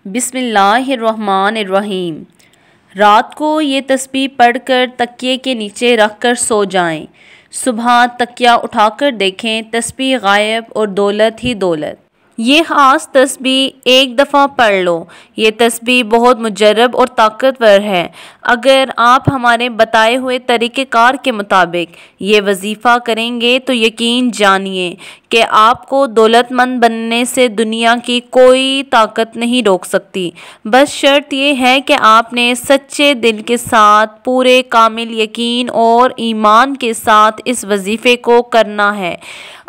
बिस्मिल्लाहिर्रहमानिर्रहीम। रात को ये तस्बीह पढ़कर तकिए के नीचे रख कर सो जाएं। सुबह तकिया उठाकर देखें, तस्बीह गायब और दौलत ही दौलत। ये ख़ास तस्बीह एक दफ़ा पढ़ लो। ये तस्बीह बहुत मुजर्रब और ताकतवर है। अगर आप हमारे बताए हुए तरीक़ेकार के मुताबिक ये वजीफ़ा करेंगे तो यकीन जानिए कि आपको दौलतमंद बनने से दुनिया की कोई ताकत नहीं रोक सकती। बस शर्त यह है कि आपने सच्चे दिल के साथ, पूरे कामिल यकीन और ईमान के साथ इस वजीफ़े को करना है।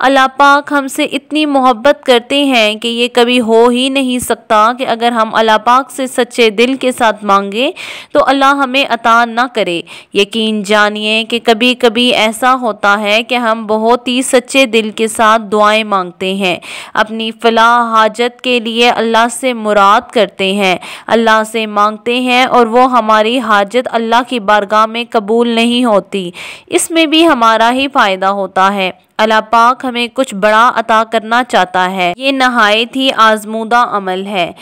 अल्लाह पाक हमसे इतनी मोहब्बत करते हैं कि ये कभी हो ही नहीं सकता कि अगर हम अल्लाह पाक से सच्चे दिल के साथ मांगे तो अल्लाह हमें अता न करे। यकीन जानिए कि कभी कभी ऐसा होता है कि हम बहुत ही सच्चे दिल के साथ दुआएं मांगते हैं, अपनी फलाह हाजत के लिए अल्लाह से मुराद करते हैं, अल्लाह से मांगते हैं और वो हमारी हाजत अल्लाह की बारगाह में कबूल नहीं होती। इसमें भी हमारा ही फ़ायदा होता है। अल्लाह पाक हमें कुछ बड़ा अता करना चाहता है। ये नहायत ही आजमूदा अमल है।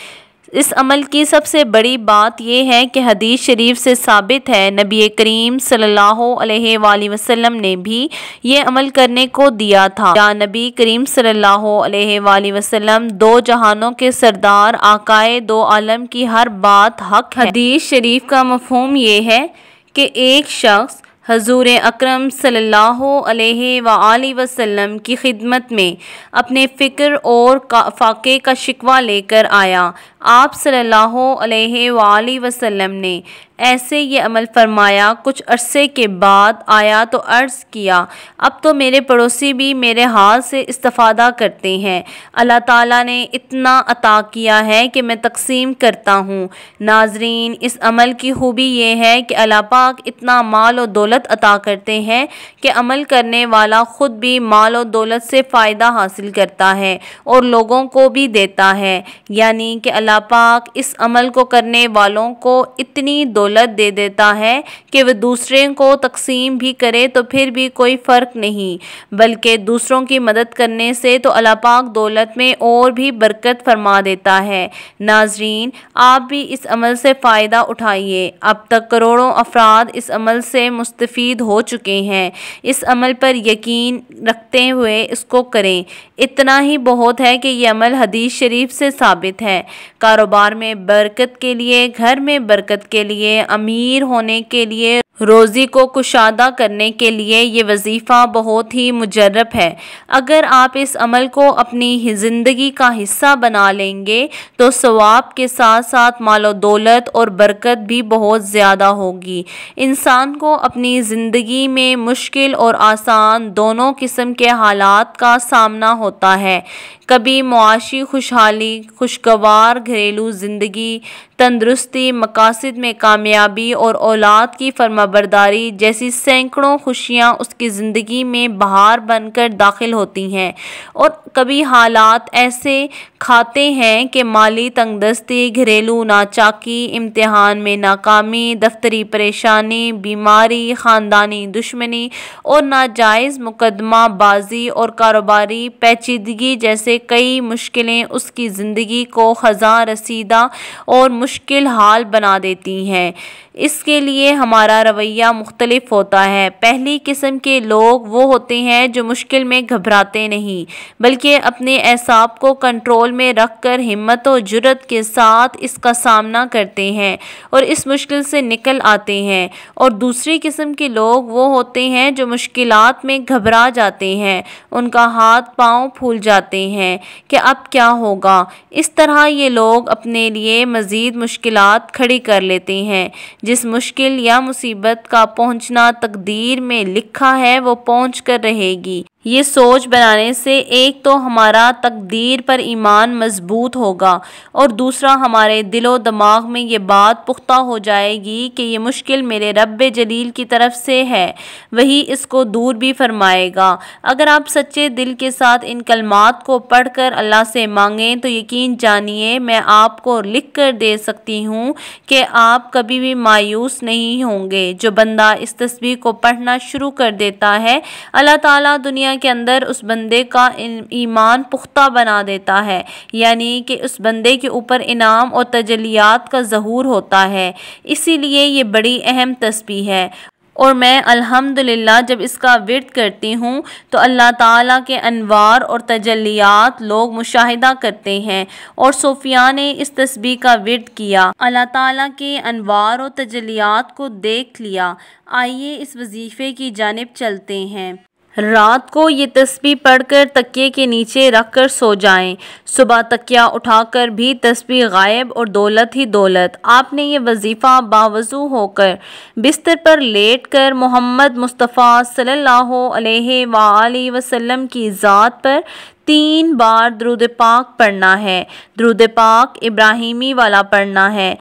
इस अमल की सबसे बड़ी बात यह है कि हदीस शरीफ से साबित है, नबी करीम सल्लल्लाहु अलैहि वसल्लम ने भी ये अमल करने को दिया था। या नबी करीम सल्लल्लाहु अलैहि वसल्लम दो जहानों के सरदार, आकाए दो आलम की हर बात हक है। हदीस शरीफ का मफ़हूम ये है कि एक शख्स हजूर अकरम सल्लल्लाहु अलैहि वसल्लम की खिदमत में अपने फ़िक्र और फाके का शिकवा लेकर आया। आप सल्लल्लाहु अलैहि वसल्लम ने ऐसे ये अमल फरमाया। कुछ अरसे के बाद आया तो अर्ज़ किया, अब तो मेरे पड़ोसी भी मेरे हाथ से इस्तिफ़ादा करते हैं। अल्लाह ताला ने इतना अता किया है कि मैं तकसीम करता हूँ। नाज़रीन, इस अमल की खूबी ये है कि अल्लाह पाक इतना माल और दौलत अता करते हैं कि अमल करने वाला ख़ुद भी माल और दौलत से फ़ायदा हासिल करता है और लोगों को भी देता है। यानी कि अल्लाह पाक इस अमल को करने वालों को इतनी दौलत दे देता है कि वह दूसरे को तकसीम भी करे तो फिर भी कोई फ़र्क नहीं, बल्कि दूसरों की मदद करने से तो अल्लाह पाक दौलत में और भी बरकत फरमा देता है। नाज़रीन, आप भी इस अमल से फ़ायदा उठाइए। अब तक करोड़ों अफराद इस अमल से मुस्तफ़ीद हो चुके हैं। इस अमल पर यकीन रखते हुए इसको करें। इतना ही बहुत है कि यह अमल हदीस शरीफ से साबित है। कारोबार में बरकत के लिए, घर में बरकत के लिए, अमीर होने के लिए, रोज़ी को कुशादा करने के लिए ये वजीफ़ा बहुत ही मुजर्रब है। अगर आप इस अमल को अपनी ज़िंदगी का हिस्सा बना लेंगे तो सवाब के साथ साथ मालो दौलत और बरकत भी बहुत ज़्यादा होगी। इंसान को अपनी ज़िंदगी में मुश्किल और आसान दोनों किस्म के हालात का सामना होता है। कभी मुआशी खुशहाली, खुशगवार घरेलू ज़िंदगी, तंदुरुस्ती, मकासद में कामयाबी और औलाद की फरमाबरदारी जैसी सैकड़ों खुशियाँ उसकी ज़िंदगी में बहार बनकर दाखिल होती हैं। और कभी हालात ऐसे खाते हैं कि माली तंगदस्ती, घरेलू नाचाकी, इम्तिहान में नाकामी, दफ्तरी परेशानी, बीमारी, ख़ानदानी दुश्मनी और नाजायज़ मुकदमा बाजी और कारोबारी पेचीदगी जैसे कई मुश्किलें उसकी ज़िंदगी को ख़ज़ा रसीदा और मुश्किल हाल बना देती हैं। इसके लिए हमारा रवैया मुख्तलिफ होता है। पहली किस्म के लोग वो होते हैं जो मुश्किल में घबराते नहीं, बल्कि अपने एसाब को कंट्रोल में रख कर हिम्मत और जुर्रत के साथ इसका सामना करते हैं और इस मुश्किल से निकल आते हैं। और दूसरी किस्म के लोग वो होते हैं जो मुश्किलात में घबरा जाते हैं, उनका हाथ पाँव फूल जाते हैं कि अब क्या होगा। इस तरह ये लोग अपने लिए मज़ीद मुश्किलात खड़ी कर लेते हैं। जिस मुश्किल या मुसीबत का पहुंचना तकदीर में लिखा है वो पहुंच कर रहेगी। ये सोच बनाने से एक तो हमारा तकदीर पर ईमान मजबूत होगा और दूसरा हमारे दिलो दिमाग में ये बात पुख्ता हो जाएगी कि ये मुश्किल मेरे रब्बे जलील की तरफ से है, वही इसको दूर भी फरमाएगा। अगर आप सच्चे दिल के साथ इन कलमात को पढ़कर अल्लाह से मांगें तो यकीन जानिए मैं आपको लिख कर दे सकती हूँ कि आप कभी भी मायूस नहीं होंगे। जो बंदा इस तस्बीह को पढ़ना शुरू कर देता है, अल्लाह ताला दुनिया के अंदर उस बंदे का ईमान पुख्ता बना देता है, यानी कि उस बंदे के ऊपर इनाम और तजल्लियात का ज़हूर होता है। इसीलिए ये बड़ी अहम तस्बीह है। और मैं अल्हम्दुलिल्लाह जब इसका विर्द करती हूँ तो अल्लाह ताला के अनवार और तजल्लियात लोग मुशाहिदा करते हैं। और सूफिया ने इस तस्बीह का विर्द किया, अल्लाह ताला के अनवार और तजल्लियात को देख लिया। आइए इस वजीफ़े की जानिब चलते हैं। रात को ये तस्बीह पढ़कर तकिए के नीचे रख कर सो जाएं। सुबह तकिया उठाकर भी तस्बीह गायब और दौलत ही दौलत। आपने ये वजीफ़ा बावज़ू होकर बिस्तर पर लेट कर मोहम्मद मुस्तफ़ा सल्लल्लाहु अलैहि वसल्लम की ज़ात पर 3 बार दुरूद पाक पढ़ना है। दुरूद पाक इब्राहिमी वाला पढ़ना है।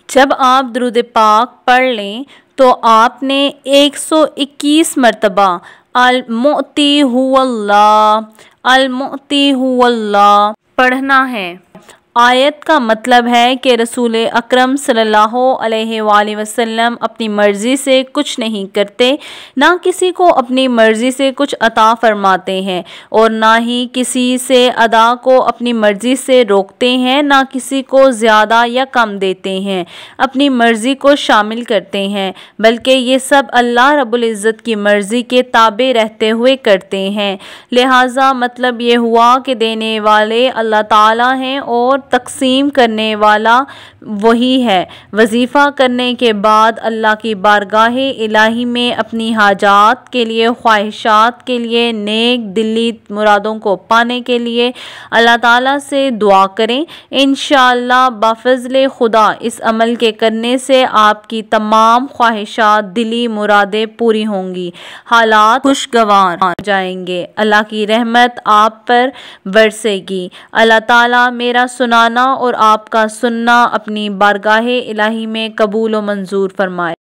जब आप दुरूद पाक पढ़ लें तो आपने 121 मरतबा अल-मुअती हुवल्लाह पढ़ना है। आयत का मतलब है कि रसूल अकरम सल्लल्लाहु अलैहि वसल्लम अपनी मर्ज़ी से कुछ नहीं करते, ना किसी को अपनी मर्ज़ी से कुछ अता फरमाते हैं और ना ही किसी से अदा को अपनी मर्ज़ी से रोकते हैं, ना किसी को ज़्यादा या कम देते हैं, अपनी मर्ज़ी को शामिल करते हैं, बल्कि ये सब अल्लाह रब्बुल इज़्ज़त की मर्ज़ी के ताबे रहते हुए करते हैं। लिहाजा मतलब ये हुआ कि देने वाले अल्लाह ताला हैं और तकसीम करने वाला वही है। वजीफ़ा करने के बाद अल्लाह की बारगाह इलाही में अपनी हाजात के लिए, ख्वाहिशात के लिए, नेक दिली मुरादों को पाने के लिए अल्लाह ताला से दुआ करें। इंशाअल्लाह बाफ़ज़्ल खुदा इस अमल के करने से आपकी तमाम ख्वाहिशात, दिली मुरादें पूरी होंगी, हालात खुशगवार हो जाएंगे, अल्लाह की रहमत आप पर बरसेगी। अल्लाह ताला मेरा सुनाना और आपका सुनना अपनी बारगाह इलाही में कबूल व मंजूर फरमाए।